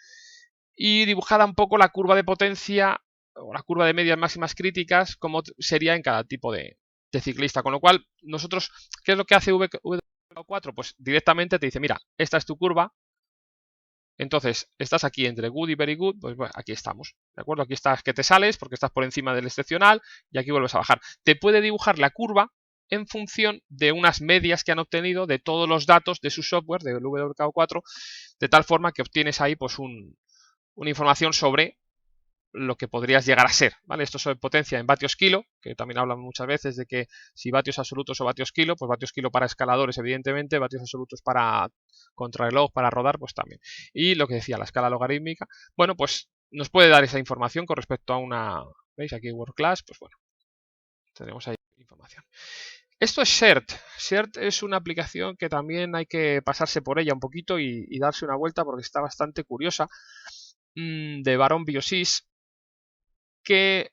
y dibujada un poco la curva de potencia o la curva de medias máximas críticas, como sería en cada tipo de ciclista. Con lo cual, nosotros, ¿qué es lo que hace V4? Pues directamente te dice, mira, esta es tu curva. Entonces, estás aquí entre good y very good, pues bueno, aquí estamos, ¿de acuerdo? Aquí estás que te sales porque estás por encima del excepcional y aquí vuelves a bajar. Te puede dibujar la curva en función de unas medias que han obtenido de todos los datos de su software, del WKO4, de tal forma que obtienes ahí pues una información sobre lo que podrías llegar a ser, ¿vale? Esto es potencia en vatios kilo, que también hablan muchas veces de que si vatios absolutos o vatios kilo, pues vatios kilo para escaladores, evidentemente, vatios absolutos para contrarreloj, para rodar, pues también. Y lo que decía, la escala logarítmica, bueno, pues nos puede dar esa información con respecto a una, ¿veis? Aquí World Class, pues bueno, tenemos ahí información. Esto es Xert. Xert es una aplicación que también hay que pasarse por ella un poquito y darse una vuelta porque está bastante curiosa, de Baron Biosys, que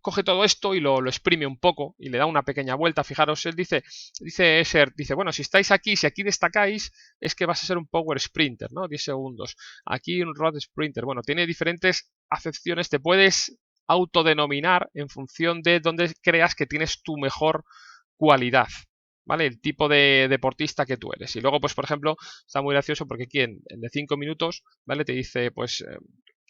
coge todo esto y lo exprime un poco y le da una pequeña vuelta. Fijaros, él dice bueno, si estáis aquí, si aquí destacáis, es que vas a ser un power sprinter, ¿no? 10 segundos. Aquí un road sprinter. Bueno, tiene diferentes acepciones, te puedes autodenominar en función de dónde creas que tienes tu mejor cualidad, ¿vale? El tipo de deportista que tú eres. Y luego, pues, por ejemplo, está muy gracioso porque aquí en de 5 minutos, ¿vale? Te dice, pues,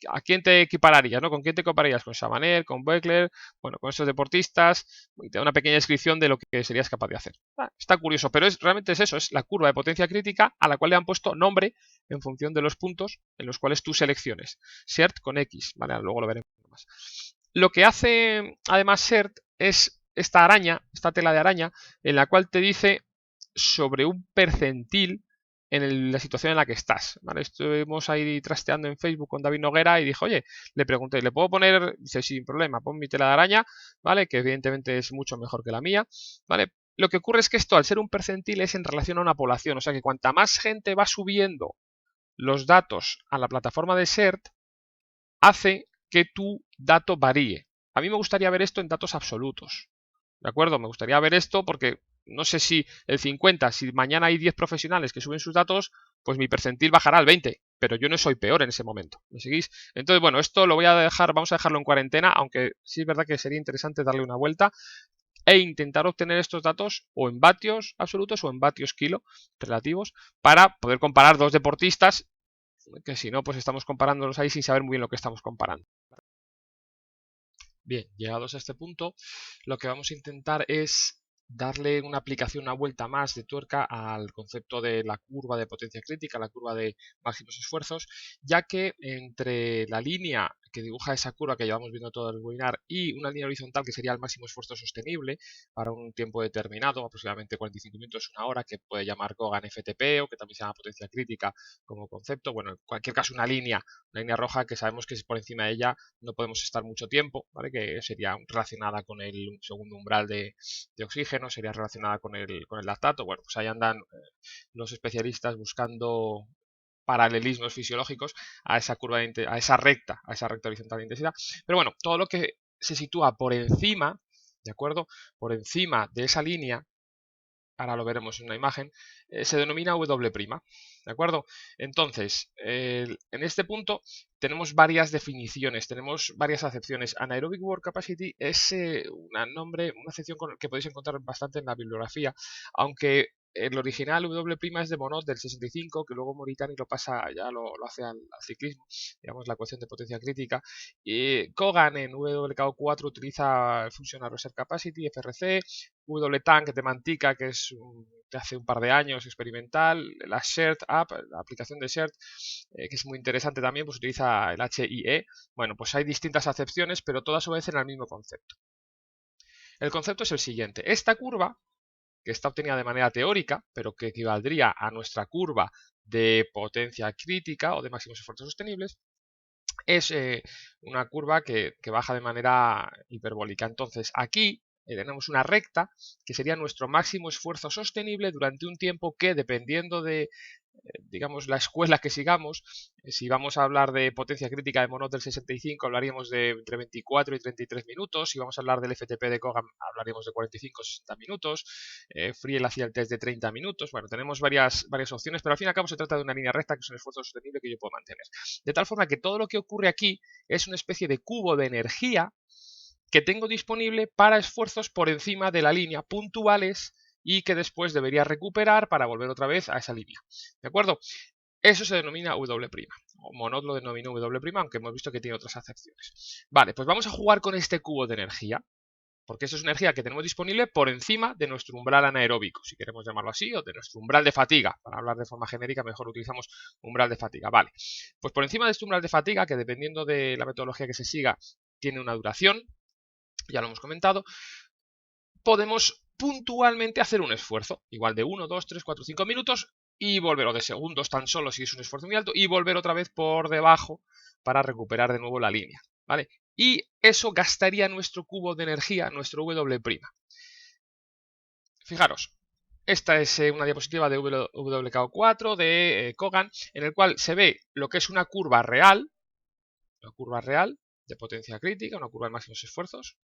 ¿a quién te equipararías, no? ¿Con quién te compararías? ¿Con Sabanel, con Beckler, bueno, con estos deportistas? Y te da una pequeña descripción de lo que serías capaz de hacer. Está curioso, pero realmente es eso, es la curva de potencia crítica a la cual le han puesto nombre en función de los puntos en los cuales tú selecciones. Xert con X, ¿vale? Luego lo veremos más. Lo que hace además Xert es esta araña, esta tela de araña, en la cual te dice sobre un percentil en la situación en la que estás, ¿vale? Estuvimos ahí trasteando en Facebook con David Noguera y dijo, oye, le pregunté, ¿le puedo poner? Dice, sin problema, pon mi tela de araña, ¿vale? Que evidentemente es mucho mejor que la mía, ¿vale? Lo que ocurre es que esto, al ser un percentil, es en relación a una población, o sea que cuanta más gente va subiendo los datos a la plataforma de Xert, hace que tu dato varíe. A mí me gustaría ver esto en datos absolutos, ¿de acuerdo? Me gustaría ver esto porque no sé si el 50, si mañana hay 10 profesionales que suben sus datos, pues mi percentil bajará al 20, pero yo no soy peor en ese momento. ¿Me seguís? Entonces, bueno, esto lo voy a dejar, vamos a dejarlo en cuarentena, aunque sí es verdad que sería interesante darle una vuelta e intentar obtener estos datos o en vatios absolutos o en vatios kilo relativos para poder comparar dos deportistas, que si no, pues estamos comparándolos ahí sin saber muy bien lo que estamos comparando. Bien, llegados a este punto, lo que vamos a intentar es darle una aplicación, una vuelta más de tuerca al concepto de la curva de potencia crítica, la curva de máximos esfuerzos, ya que entre la línea que dibuja esa curva que llevamos viendo todo el webinar y una línea horizontal que sería el máximo esfuerzo sostenible para un tiempo determinado, aproximadamente 45 minutos, una hora, que puede llamar Kogan FTP o que también se llama potencia crítica como concepto. Bueno, en cualquier caso una línea roja que sabemos que por encima de ella no podemos estar mucho tiempo, ¿vale? Que sería relacionada con el segundo umbral de oxígeno, sería relacionada con el lactato. Bueno, pues ahí andan los especialistas buscando paralelismos fisiológicos a esa curva, a esa recta horizontal de intensidad. Pero bueno, todo lo que se sitúa por encima, ¿de acuerdo? Por encima de esa línea, ahora lo veremos en una imagen, se denomina W', ¿de acuerdo? Entonces, en este punto tenemos varias definiciones, tenemos varias acepciones. Anaerobic Work Capacity es una acepción que podéis encontrar bastante en la bibliografía, aunque el original W' es de Monod del 65, que luego Moritani lo pasa, ya lo hace al ciclismo, digamos la ecuación de potencia crítica. Y Kogan en WKO4 utiliza Functional Reserve Capacity, FRC, WTank de Mantica, que es de hace un par de años experimental, la Shared App, la aplicación de Shared, que es muy interesante también, pues utiliza el HIE. Bueno, pues hay distintas acepciones, pero todas obedecen al mismo concepto. El concepto es el siguiente. Esta curva, que está obtenida de manera teórica, pero que equivaldría a nuestra curva de potencia crítica o de máximos esfuerzos sostenibles, es una curva que baja de manera hiperbólica. Entonces, aquí tenemos una recta que sería nuestro máximo esfuerzo sostenible durante un tiempo que, dependiendo de, digamos, la escuela que sigamos, si vamos a hablar de potencia crítica de Monod del 65, hablaríamos de entre 24 y 33 minutos. Si vamos a hablar del FTP de Kogan, hablaríamos de 45 o 60 minutos. Friel hacía el test de 30 minutos. Bueno, tenemos varias opciones, pero al fin y al cabo se trata de una línea recta que es un esfuerzo sostenible que yo puedo mantener. De tal forma que todo lo que ocurre aquí es una especie de cubo de energía que tengo disponible para esfuerzos por encima de la línea puntuales y que después debería recuperar para volver otra vez a esa línea. ¿De acuerdo? Eso se denomina W'. O Monod lo denominó W', aunque hemos visto que tiene otras acepciones. Vale, pues vamos a jugar con este cubo de energía, porque eso es energía que tenemos disponible por encima de nuestro umbral anaeróbico, si queremos llamarlo así, o de nuestro umbral de fatiga. Para hablar de forma genérica, mejor utilizamos umbral de fatiga. Vale, pues por encima de este umbral de fatiga, que dependiendo de la metodología que se siga, tiene una duración, ya lo hemos comentado, podemos puntualmente hacer un esfuerzo, igual de 1, 2, 3, 4, 5 minutos, y volver, o de segundos tan solo si es un esfuerzo muy alto, y volver otra vez por debajo para recuperar de nuevo la línea, ¿vale? Y eso gastaría nuestro cubo de energía, nuestro W'. Fijaros, esta es una diapositiva de WKO4 de Kogan, en el cual se ve lo que es una curva real de potencia crítica, una curva de máximos esfuerzos,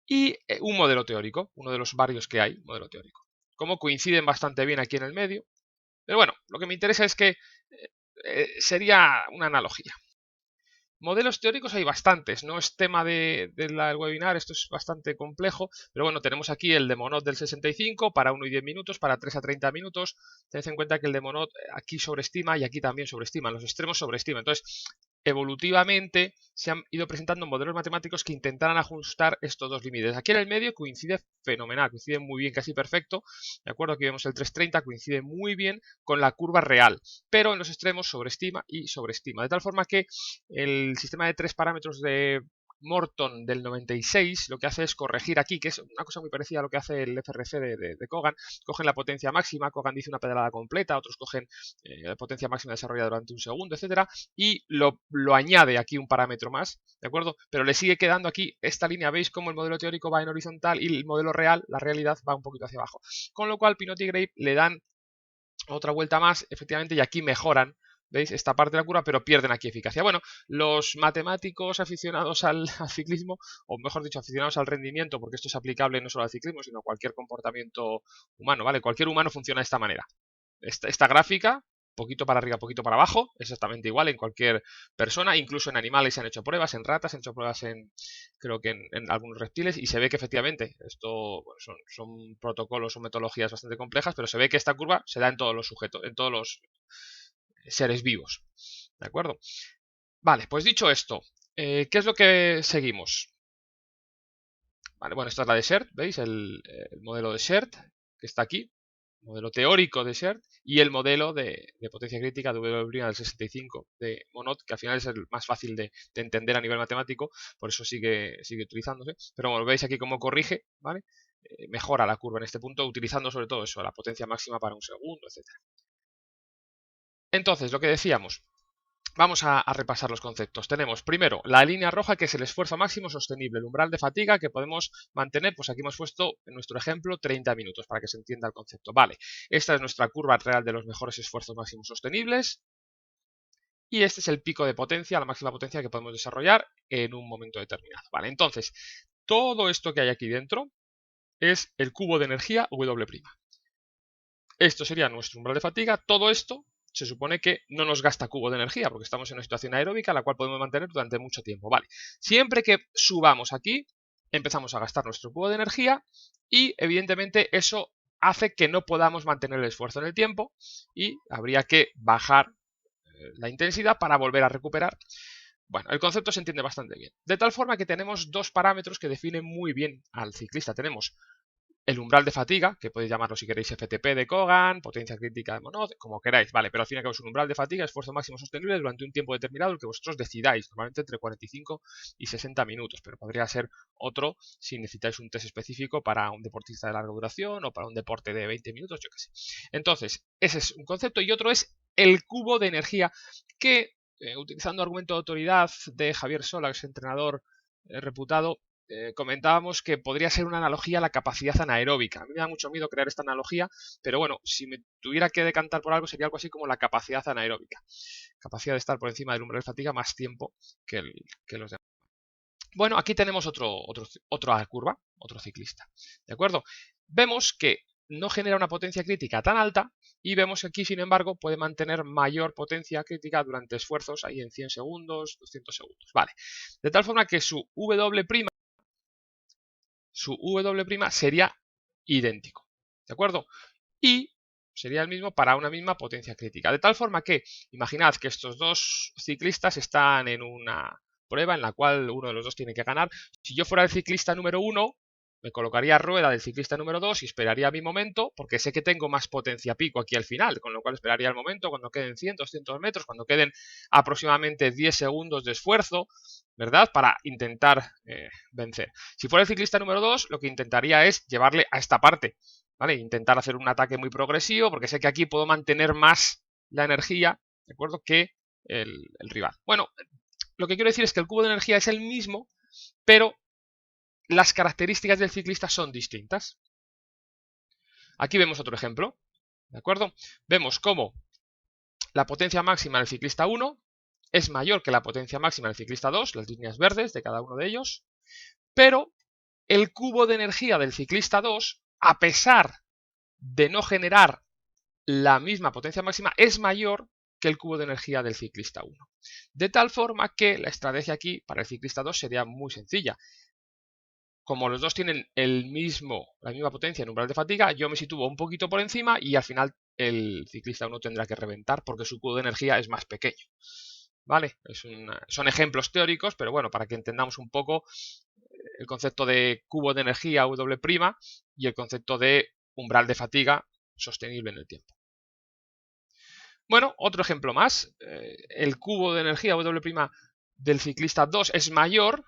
y un modelo teórico, uno de los varios que hay, modelo teórico. Como coinciden bastante bien aquí en el medio. Pero bueno, lo que me interesa es que sería una analogía. Modelos teóricos hay bastantes, no es tema del webinar, esto es bastante complejo, pero bueno, tenemos aquí el de Monod del 65 para 1 y 10 minutos, para 3 a 30 minutos. Tened en cuenta que el de Monod aquí sobreestima y aquí también sobreestima, los extremos sobreestima. Entonces, evolutivamente se han ido presentando modelos matemáticos que intentarán ajustar estos dos límites. Aquí en el medio coincide fenomenal, coincide muy bien, casi perfecto. De acuerdo, aquí vemos el 330, coincide muy bien con la curva real, pero en los extremos sobreestima y sobreestima. De tal forma que el sistema de 3 parámetros de Morton del 96 lo que hace es corregir aquí, que es una cosa muy parecida a lo que hace el FRC de Kogan. Cogen la potencia máxima, Kogan dice una pedalada completa, otros cogen la potencia máxima desarrollada durante un segundo, etcétera, y lo añade aquí un parámetro más, ¿de acuerdo? Pero le sigue quedando aquí esta línea, veis cómo el modelo teórico va en horizontal y el modelo real, la realidad, va un poquito hacia abajo. Con lo cual Pinot y Grape le dan otra vuelta más, efectivamente, y aquí mejoran, ¿veis? Esta parte de la curva, pero pierden aquí eficacia. Bueno, los matemáticos aficionados al ciclismo, o mejor dicho, aficionados al rendimiento, porque esto es aplicable no solo al ciclismo, sino a cualquier comportamiento humano, ¿vale? Cualquier humano funciona de esta manera. Esta gráfica, poquito para arriba, poquito para abajo, exactamente igual en cualquier persona, incluso en animales se han hecho pruebas, en ratas se han hecho pruebas creo que en algunos reptiles, y se ve que efectivamente esto bueno, son protocolos, son metodologías bastante complejas, pero se ve que esta curva se da en todos los sujetos, en todos los seres vivos. ¿De acuerdo? Vale, pues dicho esto, ¿qué es lo que seguimos? Vale, bueno, esta es la de SERT, ¿veis? El modelo de SERT, que está aquí, modelo teórico de SERT, y el modelo de potencia crítica de W' del 65 de Monod, que al final es el más fácil de entender a nivel matemático, por eso sigue utilizándose. Pero bueno, veis aquí cómo corrige, ¿vale? Mejora la curva en este punto, utilizando sobre todo eso, la potencia máxima para un segundo, etc. Entonces, lo que decíamos, vamos a repasar los conceptos. Tenemos primero la línea roja, que es el esfuerzo máximo sostenible, el umbral de fatiga que podemos mantener, pues aquí hemos puesto en nuestro ejemplo 30 minutos para que se entienda el concepto. Vale, esta es nuestra curva real de los mejores esfuerzos máximos sostenibles y este es el pico de potencia, la máxima potencia que podemos desarrollar en un momento determinado. Vale, entonces, todo esto que hay aquí dentro es el cubo de energía W'. Esto sería nuestro umbral de fatiga. Todo esto se supone que no nos gasta cubo de energía porque estamos en una situación aeróbica la cual podemos mantener durante mucho tiempo. Vale, siempre que subamos aquí empezamos a gastar nuestro cubo de energía y evidentemente eso hace que no podamos mantener el esfuerzo en el tiempo y habría que bajar la intensidad para volver a recuperar. Bueno, el concepto se entiende bastante bien. De tal forma que tenemos dos parámetros que definen muy bien al ciclista. Tenemos el umbral de fatiga, que podéis llamarlo si queréis FTP de Kogan, potencia crítica de Monod, como queráis, vale, pero al fin y al cabo es un umbral de fatiga, esfuerzo máximo sostenible durante un tiempo determinado, el que vosotros decidáis, normalmente entre 45 y 60 minutos, pero podría ser otro si necesitáis un test específico para un deportista de larga duración o para un deporte de 20 minutos, yo qué sé. Entonces, ese es un concepto y otro es el cubo de energía que, utilizando argumento de autoridad de Javier Sola, que es entrenador reputado, comentábamos que podría ser una analogía a la capacidad anaeróbica. A mí me da mucho miedo crear esta analogía, pero bueno, si me tuviera que decantar por algo sería algo así como la capacidad anaeróbica. Capacidad de estar por encima del umbral de fatiga más tiempo que los demás. Bueno, aquí tenemos otra curva, otro ciclista. ¿De acuerdo? Vemos que no genera una potencia crítica tan alta y vemos que aquí, sin embargo, puede mantener mayor potencia crítica durante esfuerzos ahí en 100 segundos, 200 segundos. Vale. De tal forma que su W' sería idéntico, ¿de acuerdo? Y sería el mismo para una misma potencia crítica. De tal forma que, imaginad que estos dos ciclistas están en una prueba en la cual uno de los dos tiene que ganar. Si yo fuera el ciclista número 1, me colocaría rueda del ciclista número 2 y esperaría mi momento, porque sé que tengo más potencia pico aquí al final, con lo cual esperaría el momento cuando queden 100, 200 metros, cuando queden aproximadamente 10 segundos de esfuerzo, ¿verdad? Para intentar vencer. Si fuera el ciclista número 2, lo que intentaría es llevarle a esta parte, ¿vale? Intentar hacer un ataque muy progresivo, porque sé que aquí puedo mantener más la energía, ¿de acuerdo? Que el rival. Bueno, lo que quiero decir es que el cubo de energía es el mismo, pero las características del ciclista son distintas. Aquí vemos otro ejemplo, ¿de acuerdo? Vemos cómo la potencia máxima del ciclista 1 es mayor que la potencia máxima del ciclista 2, las líneas verdes de cada uno de ellos, pero el cubo de energía del ciclista 2, a pesar de no generar la misma potencia máxima, es mayor que el cubo de energía del ciclista 1. De tal forma que la estrategia aquí para el ciclista 2 sería muy sencilla. Como los dos tienen la misma potencia en umbral de fatiga, yo me sitúo un poquito por encima y al final el ciclista 1 tendrá que reventar porque su cubo de energía es más pequeño. ¿Vale? Son ejemplos teóricos, pero bueno, para que entendamos un poco el concepto de cubo de energía W' y el concepto de umbral de fatiga sostenible en el tiempo. Bueno, otro ejemplo más. El cubo de energía W' del ciclista 2 es mayor,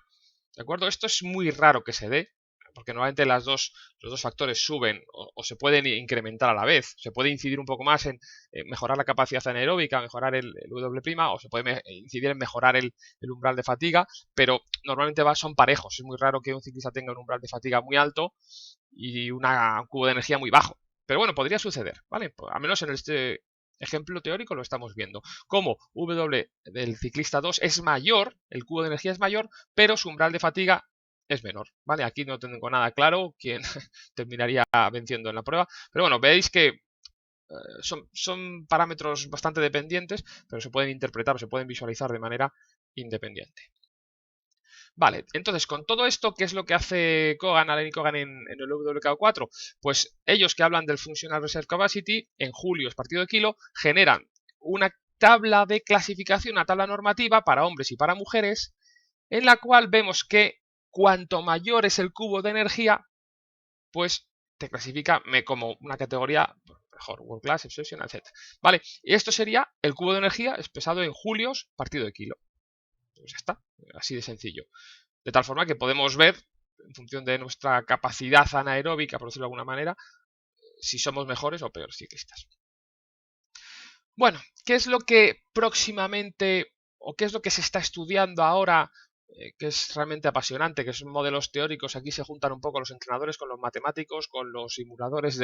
¿de acuerdo? Esto es muy raro que se dé, porque normalmente los dos factores suben o se pueden incrementar a la vez. Se puede incidir un poco más en mejorar la capacidad anaeróbica, mejorar el W', o se puede incidir en mejorar el umbral de fatiga, pero normalmente son parejos. Es muy raro que un ciclista tenga un umbral de fatiga muy alto y un cubo de energía muy bajo. Pero bueno, podría suceder, ¿vale? Al menos en este ejemplo teórico lo estamos viendo. Como W del ciclista 2 es mayor, el cubo de energía es mayor, pero su umbral de fatiga es menor, ¿vale? Aquí no tengo nada claro quién terminaría venciendo en la prueba, pero bueno, veis que son parámetros bastante dependientes, pero se pueden interpretar o se pueden visualizar de manera independiente. Vale, entonces con todo esto, ¿qué es lo que hace Kogan, Allen y Kogan en el WKO4? Pues ellos que hablan del Functional Reserve Capacity, en julio es partido de kilo, generan una tabla de clasificación, una tabla normativa para hombres y para mujeres, en la cual vemos que cuanto mayor es el cubo de energía, pues te clasifica como una categoría mejor, World Class, Exceptional, etc. Vale, y esto sería el cubo de energía expresado en julios partido de kilo. Pues ya está, así de sencillo. De tal forma que podemos ver, en función de nuestra capacidad anaeróbica, por decirlo de alguna manera, si somos mejores o peores ciclistas. Bueno, ¿qué es lo que próximamente, o qué es lo que se está estudiando ahora, que es realmente apasionante, que son modelos teóricos? Aquí se juntan un poco los entrenadores con los matemáticos, con los simuladores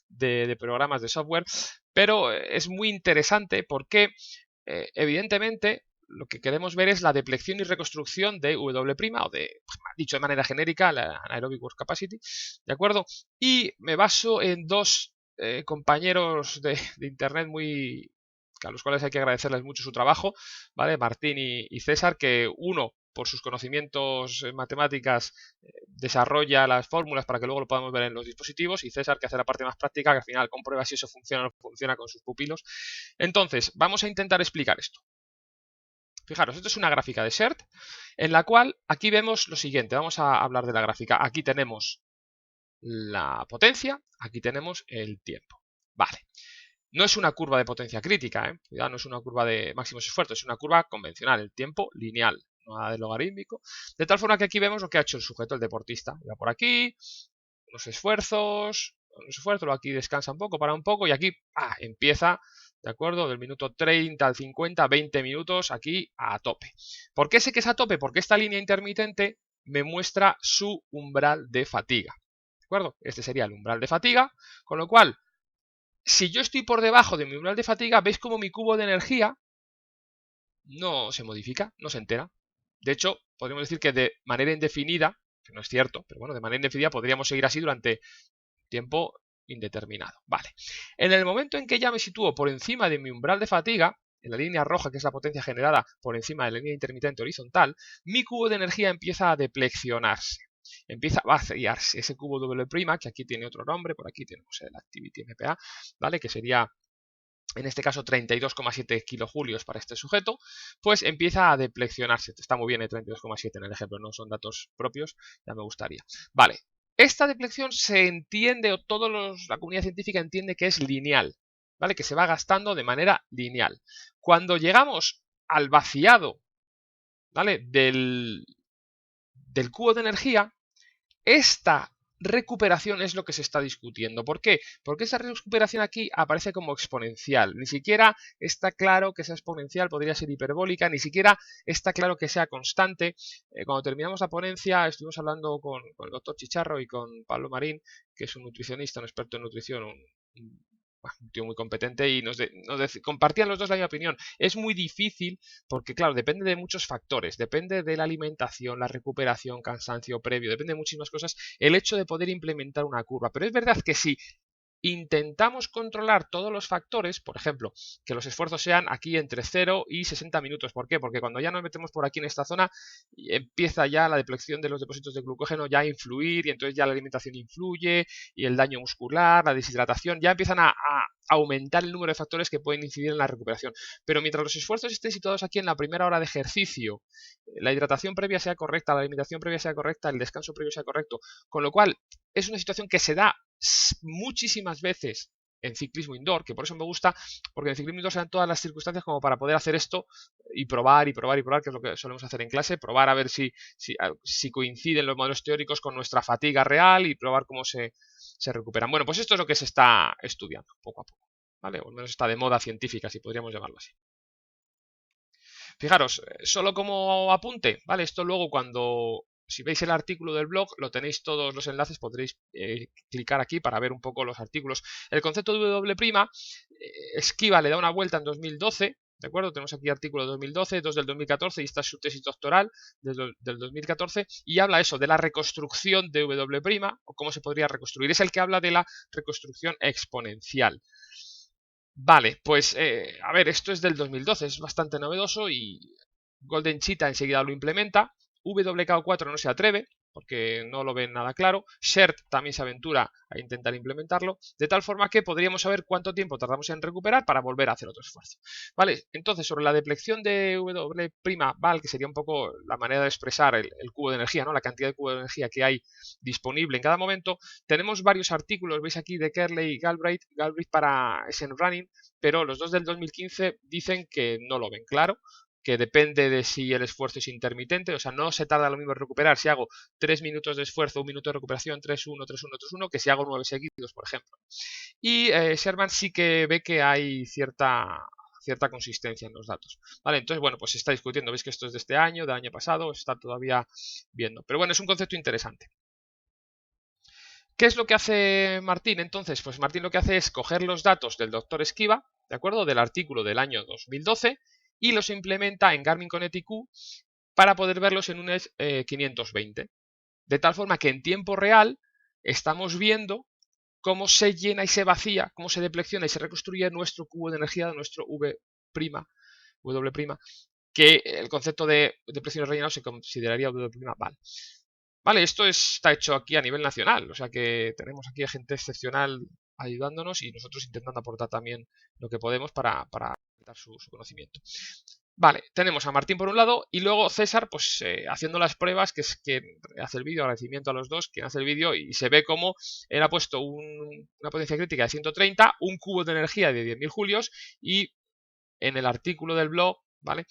de programas de software, pero es muy interesante porque, evidentemente, lo que queremos ver es la deplección y reconstrucción de W', o dicho de manera genérica, la Anaerobic Work Capacity, ¿de acuerdo? Y me baso en dos compañeros de internet a los cuales hay que agradecerles mucho su trabajo, ¿vale? Martín y César, que uno, por sus conocimientos en matemáticas, desarrolla las fórmulas para que luego lo podamos ver en los dispositivos, y César, que hace la parte más práctica, que al final comprueba si eso funciona o no funciona con sus pupilos. Entonces, vamos a intentar explicar esto. Fijaros, esto es una gráfica de SERT, en la cual aquí vemos lo siguiente. Vamos a hablar de la gráfica. Aquí tenemos la potencia, aquí tenemos el tiempo. Vale. No es una curva de potencia crítica, cuidado, no es una curva de máximos esfuerzos, es una curva convencional, el tiempo lineal, nada de logarítmico. De tal forma que aquí vemos lo que ha hecho el sujeto, el deportista. Va por aquí, unos esfuerzos, luego aquí descansa un poco, para un poco, y aquí empieza, ¿de acuerdo? Del minuto 30 al 50, 20 minutos, aquí a tope. ¿Por qué sé que es a tope? Porque esta línea intermitente me muestra su umbral de fatiga. ¿De acuerdo? Este sería el umbral de fatiga, con lo cual, si yo estoy por debajo de mi umbral de fatiga, veis como mi cubo de energía no se modifica, no se entera. De hecho, podríamos decir que de manera indefinida, que no es cierto, pero bueno, de manera indefinida podríamos seguir así durante tiempo indeterminado. Vale. En el momento en que ya me sitúo por encima de mi umbral de fatiga, en la línea roja, que es la potencia generada por encima de la línea intermitente horizontal, mi cubo de energía empieza a deplexionarse. Empieza a vaciarse ese cubo W', que aquí tiene otro nombre, por aquí tenemos el Activity MPa, ¿vale? Que sería, en este caso, 32,7 kilojulios para este sujeto, pues empieza a deplexionarse. Está muy bien el 32,7 en el ejemplo, no son datos propios, ya me gustaría. Vale, esta deflexión se entiende, o la comunidad científica entiende que es lineal, ¿vale? Que se va gastando de manera lineal. Cuando llegamos al vaciado, ¿vale? Del cubo de energía, esta recuperación es lo que se está discutiendo. ¿Por qué? Porque esa recuperación aquí aparece como exponencial. Ni siquiera está claro que sea exponencial, podría ser hiperbólica, ni siquiera está claro que sea constante. Cuando terminamos la ponencia estuvimos hablando con el doctor Chicharro y con Pablo Marín, que es un nutricionista, un experto en nutrición, un tío muy competente, y compartían los dos la misma opinión. Es muy difícil porque, claro, depende de muchos factores, depende de la alimentación, la recuperación, cansancio previo, depende de muchísimas cosas el hecho de poder implementar una curva. Pero es verdad que si intentamos controlar todos los factores, por ejemplo, que los esfuerzos sean aquí entre 0 y 60 minutos. ¿Por qué? Porque cuando ya nos metemos por aquí en esta zona, empieza ya la depleción de los depósitos de glucógeno ya a influir, y entonces ya la alimentación influye, y el daño muscular, la deshidratación, ya empiezan a aumentar el número de factores que pueden incidir en la recuperación. Pero mientras los esfuerzos estén situados aquí en la primera hora de ejercicio, la hidratación previa sea correcta, la alimentación previa sea correcta, el descanso previo sea correcto, con lo cual es una situación que se da muchísimas veces en ciclismo indoor, que por eso me gusta, porque en ciclismo indoor se dan todas las circunstancias como para poder hacer esto y probar y probar y probar, que es lo que solemos hacer en clase, probar a ver si coinciden los modelos teóricos con nuestra fatiga real y probar cómo se recuperan. Bueno, pues esto es lo que se está estudiando poco a poco, ¿vale? O al menos está de moda científica, si podríamos llamarlo así. Fijaros, solo como apunte, ¿vale? Esto luego si veis el artículo del blog, lo tenéis todos los enlaces, podréis clicar aquí para ver un poco los artículos. El concepto de W', Esquiva le da una vuelta en 2012, ¿de acuerdo? Tenemos aquí artículo de 2012, 2 del 2014, y esta es su tesis doctoral del 2014, y habla eso, de la reconstrucción de W', o cómo se podría reconstruir. Es el que habla de la reconstrucción exponencial. Vale, pues a ver, esto es del 2012, es bastante novedoso, y Golden Cheetah enseguida lo implementa. WKO4 no se atreve porque no lo ven nada claro. SHERT también se aventura a intentar implementarlo, de tal forma que podríamos saber cuánto tiempo tardamos en recuperar para volver a hacer otro esfuerzo. Vale, entonces sobre la depleción de W', que sería un poco la manera de expresar el cubo de energía, ¿no? La cantidad de cubo de energía que hay disponible en cada momento, tenemos varios artículos, veis aquí, de Kerley y Galbraith para SN Running, pero los dos del 2015 dicen que no lo ven claro, que depende de si el esfuerzo es intermitente, o sea, no se tarda lo mismo en recuperar si hago 3 minutos de esfuerzo, 1 minuto de recuperación, 3-1, 3-1, 3-1, que si hago 9 seguidos, por ejemplo. Y Sherman sí que ve que hay cierta consistencia en los datos. Vale, entonces, bueno, pues se está discutiendo. Veis que esto es de este año, del año pasado, se está todavía viendo. Pero bueno, es un concepto interesante. ¿Qué es lo que hace Martín entonces? Pues Martín lo que hace es coger los datos del doctor Esquiva, ¿de acuerdo? Del artículo del año 2012, y los implementa en Garmin Connect IQ para poder verlos en un ES 520. De tal forma que en tiempo real estamos viendo cómo se llena y se vacía, cómo se deplecciona y se reconstruye nuestro cubo de energía, de nuestro W', que el concepto de deplecciones rellenados se consideraría W' val. Vale, esto está hecho aquí a nivel nacional, o sea que tenemos aquí a gente excepcional ayudándonos y nosotros intentando aportar también lo que podemos para dar su conocimiento. Vale, tenemos a Martín por un lado y luego César pues haciendo las pruebas, que es quien hace el vídeo, agradecimiento a los dos, quien hace el vídeo y se ve como él ha puesto una potencia crítica de 130, un cubo de energía de 10.000 julios y en el artículo del blog, ¿vale?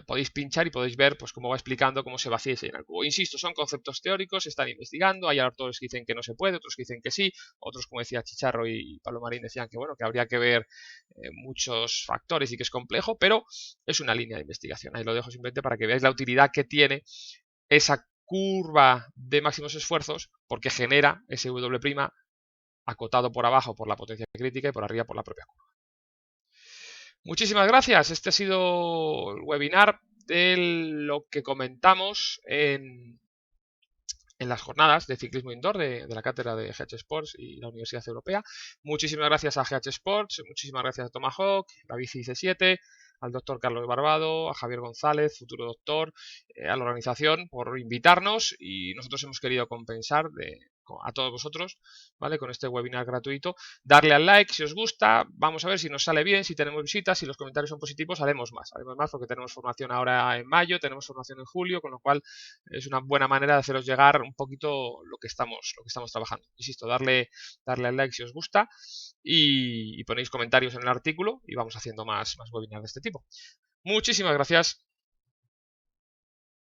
Podéis pinchar y podéis ver pues cómo va explicando cómo se vacía y se llena el cubo. Insisto, son conceptos teóricos, se están investigando, hay autores que dicen que no se puede, otros que dicen que sí, otros como decía Chicharro y Pablo Marín decían que bueno, que habría que ver muchos factores y que es complejo, pero es una línea de investigación. Ahí lo dejo simplemente para que veáis la utilidad que tiene esa curva de máximos esfuerzos porque genera ese W' acotado por abajo por la potencia crítica y por arriba por la propia curva. Muchísimas gracias. Este ha sido el webinar de lo que comentamos en las jornadas de ciclismo indoor de la cátedra de GH Sports y la Universidad Europea. Muchísimas gracias a GH Sports, muchísimas gracias a Tomahawk, la Bici C7, al doctor Carlos Barbado, a Javier González, futuro doctor, a la organización por invitarnos y nosotros hemos querido compensar a todos vosotros, ¿vale? Con este webinar gratuito. Darle al like si os gusta, vamos a ver si nos sale bien, si tenemos visitas, si los comentarios son positivos, haremos más porque tenemos formación ahora en mayo, tenemos formación en julio, con lo cual es una buena manera de haceros llegar un poquito lo que estamos trabajando. Insisto, darle al like si os gusta y ponéis comentarios en el artículo y vamos haciendo más webinars de este tipo. Muchísimas gracias.